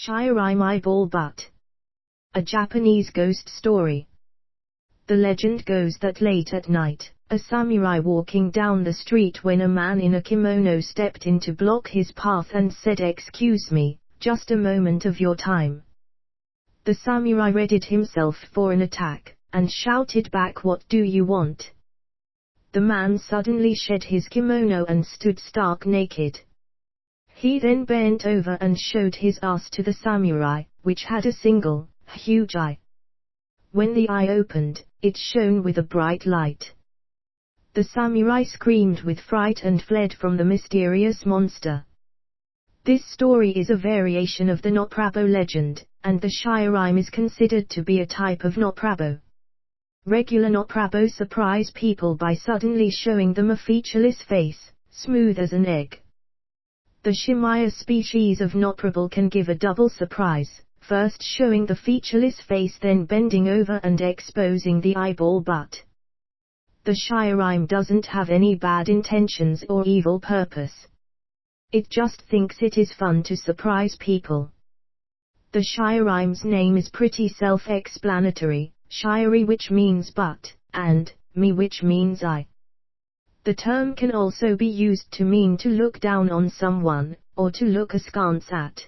Shirei My Ball Butt. A Japanese ghost story. The legend goes that late at night, a samurai walking down the street when a man in a kimono stepped in to block his path and said, "Excuse me, just a moment of your time." The samurai readied himself for an attack, and shouted back, "What do you want?" The man suddenly shed his kimono and stood stark naked. He then bent over and showed his ass to the samurai, which had a single, huge eye. When the eye opened, it shone with a bright light. The samurai screamed with fright and fled from the mysterious monster. This story is a variation of the Noprabo legend, and the shirei is considered to be a type of Noprabo. Regular Noprabo surprise people by suddenly showing them a featureless face, smooth as an egg. The shirei species of Noprabo can give a double surprise, first showing the featureless face, then bending over and exposing the eyeball butt. The shirei doesn't have any bad intentions or evil purpose. It just thinks it is fun to surprise people. The shirei's name is pretty self-explanatory, shirei, which means butt, and me, which means eye. The term can also be used to mean to look down on someone, or to look askance at.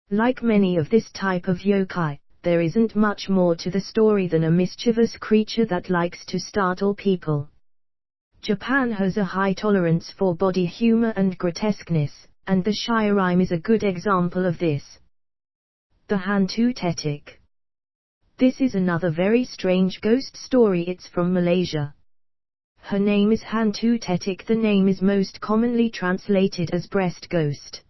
Like many of this type of yokai, there isn't much more to the story than a mischievous creature that likes to startle people. Japan has a high tolerance for body humor and grotesqueness, and the shirei is a good example of this. The hantu tetik. This is another very strange ghost story. It's from Malaysia. Her name is hantu tetik. The name is most commonly translated as breast ghost.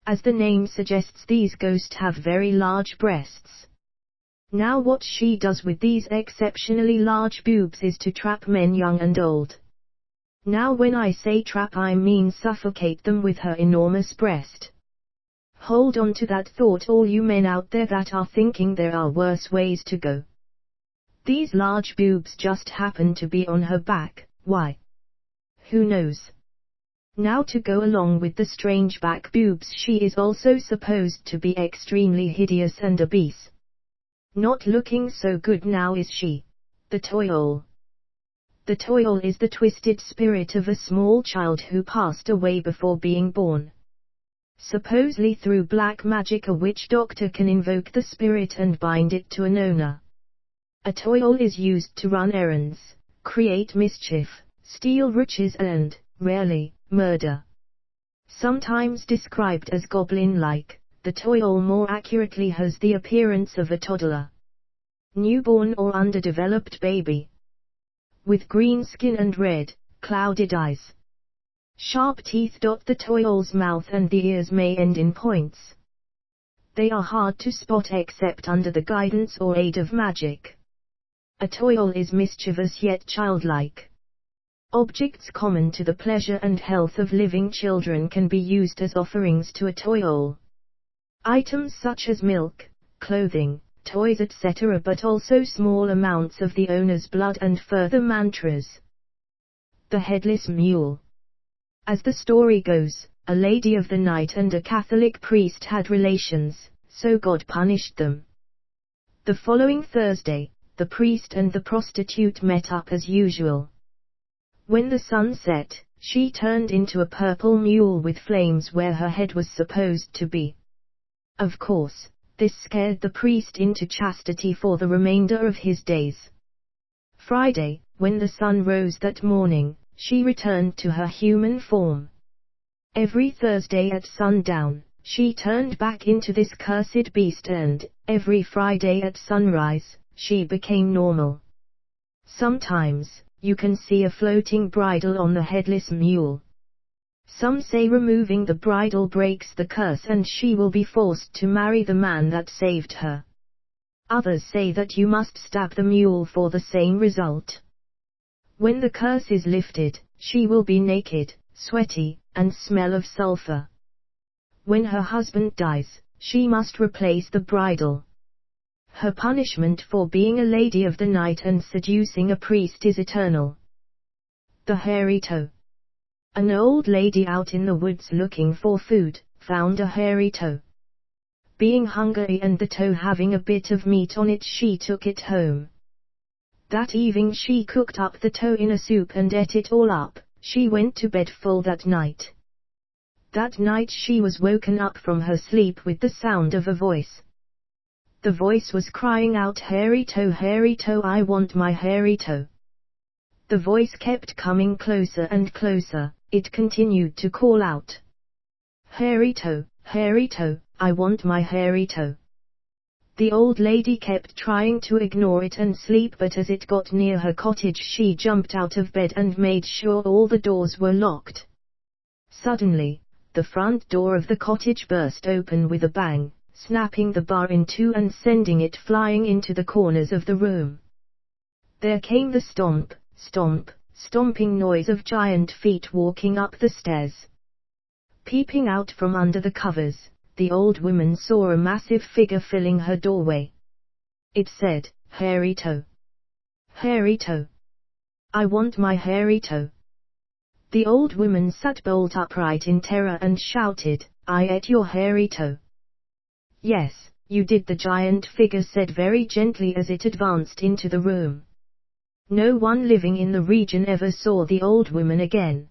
As the name suggests, these ghosts have very large breasts. Now what she does with these exceptionally large boobs is to trap men young and old. Now when I say trap, I mean suffocate them with her enormous breast. Hold on to that thought, all you men out there that are thinking there are worse ways to go. These large boobs just happen to be on her back. Why? Who knows? Now, to go along with the strange back boobs, she is also supposed to be extremely hideous and obese. Not looking so good now, is she? The toyol. The toyol is the twisted spirit of a small child who passed away before being born. Supposedly through black magic, a witch doctor can invoke the spirit and bind it to an owner. A toyol is used to run errands, create mischief, steal riches and, rarely, murder. Sometimes described as goblin-like, the toyol more accurately has the appearance of a toddler, newborn or underdeveloped baby, with green skin and red, clouded eyes. Sharp teeth dot the toyol's mouth, and the ears may end in points. They are hard to spot except under the guidance or aid of magic. A toyol is mischievous yet childlike. Objects common to the pleasure and health of living children can be used as offerings to a toyol. Items such as milk, clothing, toys, etc., but also small amounts of the owner's blood and further mantras. The headless mule. As the story goes, a lady of the night and a Catholic priest had relations, so God punished them. The following Thursday, the priest and the prostitute met up as usual. When the sun set, she turned into a purple mule with flames where her head was supposed to be. Of course, this scared the priest into chastity for the remainder of his days. Friday, when the sun rose that morning, she returned to her human form. Every Thursday at sundown, she turned back into this cursed beast, and every Friday at sunrise, she became normal. Sometimes, you can see a floating bridle on the headless mule. Some say removing the bridle breaks the curse and she will be forced to marry the man that saved her. Others say that you must stab the mule for the same result. When the curse is lifted, she will be naked, sweaty, and smell of sulfur. When her husband dies, she must replace the bridal. Her punishment for being a lady of the night and seducing a priest is eternal. The hairy toe. An old lady out in the woods looking for food, found a hairy toe. Being hungry and the toe having a bit of meat on it, she took it home. That evening she cooked up the toe in a soup and ate it all up. She went to bed full that night. That night she was woken up from her sleep with the sound of a voice. The voice was crying out, hairy toe, I want my hairy toe. The voice kept coming closer and closer. It continued to call out, hairy toe, I want my hairy toe. The old lady kept trying to ignore it and sleep, but as it got near her cottage she jumped out of bed and made sure all the doors were locked. Suddenly, the front door of the cottage burst open with a bang, snapping the bar in two and sending it flying into the corners of the room. There came the stomp, stomping noise of giant feet walking up the stairs. Peeping out from under the covers, the old woman saw a massive figure filling her doorway. It said, hairy toe, I want my hairy toe. The old woman sat bolt upright in terror and shouted, I ate your hairy toe. Yes, you did, the giant figure said very gently as it advanced into the room. No one living in the region ever saw the old woman again.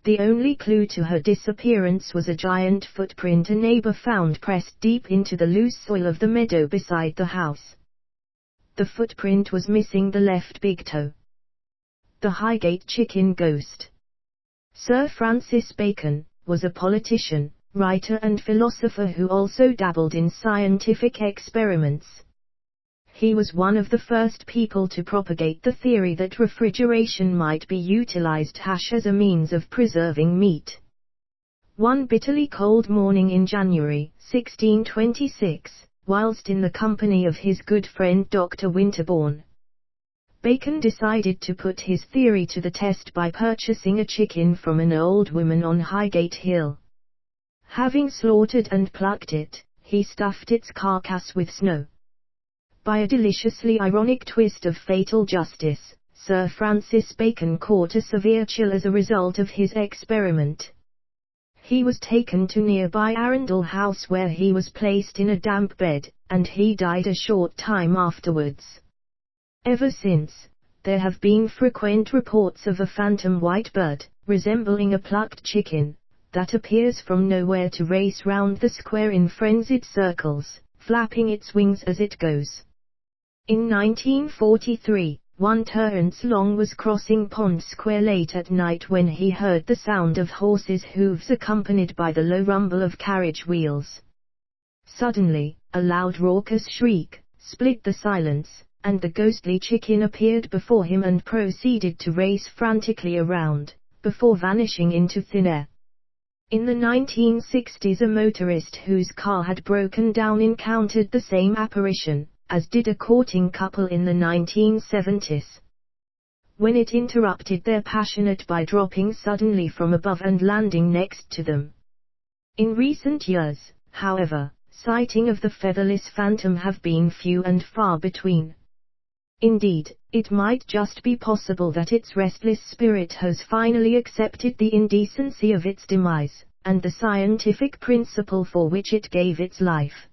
The only clue to her disappearance was a giant footprint a neighbor found pressed deep into the loose soil of the meadow beside the house. The footprint was missing the left big toe. The Highgate chicken ghost. Sir Francis Bacon was a politician, writer and philosopher who also dabbled in scientific experiments. He was one of the first people to propagate the theory that refrigeration might be utilized as a means of preserving meat. One bitterly cold morning in January 1626, whilst in the company of his good friend Dr. Winterbourne, Bacon decided to put his theory to the test by purchasing a chicken from an old woman on Highgate Hill. Having slaughtered and plucked it, he stuffed its carcass with snow. By a deliciously ironic twist of fatal justice, Sir Francis Bacon caught a severe chill as a result of his experiment. He was taken to nearby Arundel House where he was placed in a damp bed, and he died a short time afterwards. Ever since, there have been frequent reports of a phantom white bird, resembling a plucked chicken, that appears from nowhere to race round the square in frenzied circles, flapping its wings as it goes. In 1943, one Terence Long was crossing Pond Square late at night when he heard the sound of horses' hooves accompanied by the low rumble of carriage wheels. Suddenly, a loud raucous shriek split the silence, and the ghostly chicken appeared before him and proceeded to race frantically around, before vanishing into thin air. In the 1960s, a motorist whose car had broken down encountered the same apparition, as did a courting couple in the 1970s. When it interrupted their passionate by dropping suddenly from above and landing next to them. In recent years, however, sighting of the featherless phantom have been few and far between. Indeed, it might just be possible that its restless spirit has finally accepted the indecency of its demise, and the scientific principle for which it gave its life.